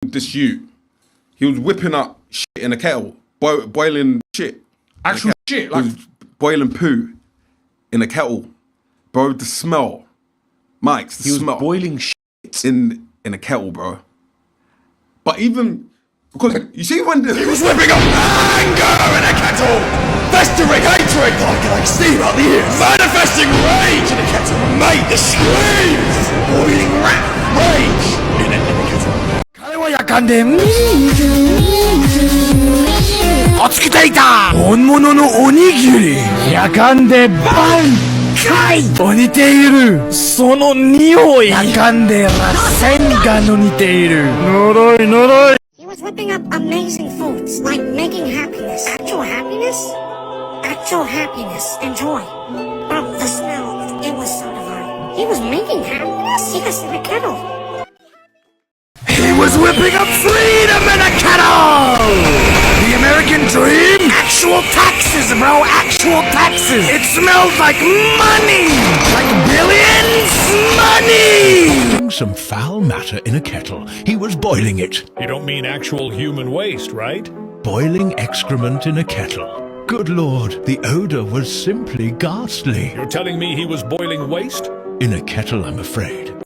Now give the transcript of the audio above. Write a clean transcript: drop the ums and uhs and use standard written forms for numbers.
this youth. He was whipping up shit in a kettle, boiling shit. Actual shit, like boiling poo in a kettle, bro. The smell, Mike's the smell. Was boiling shit in a kettle, bro. But even because you see when he was whipping up anger in a kettle, festering hatred like steam out the ears, manifesting rage in a kettle, mate. The screams, boiling rage in a kettle. 彼は夜間で熱くていた本物のおにぎり夜間で挽回と似ているその匂い夜間で螺旋がの似ている呪い呪い He was whipping up amazing foods like making happiness. Actual happiness? Actual happiness and joy. But the smell, it was so divine. He was making happiness? Yes, in a kettle. He was whipping up freedom in a kettle! The American dream? Actual taxes, bro, actual taxes! It smells like money! Like billions money! Some foul matter in a kettle. He was boiling it. You don't mean actual human waste, right? Boiling excrement in a kettle. Good Lord, the odor was simply ghastly. You're telling me he was boiling waste? In a kettle, I'm afraid.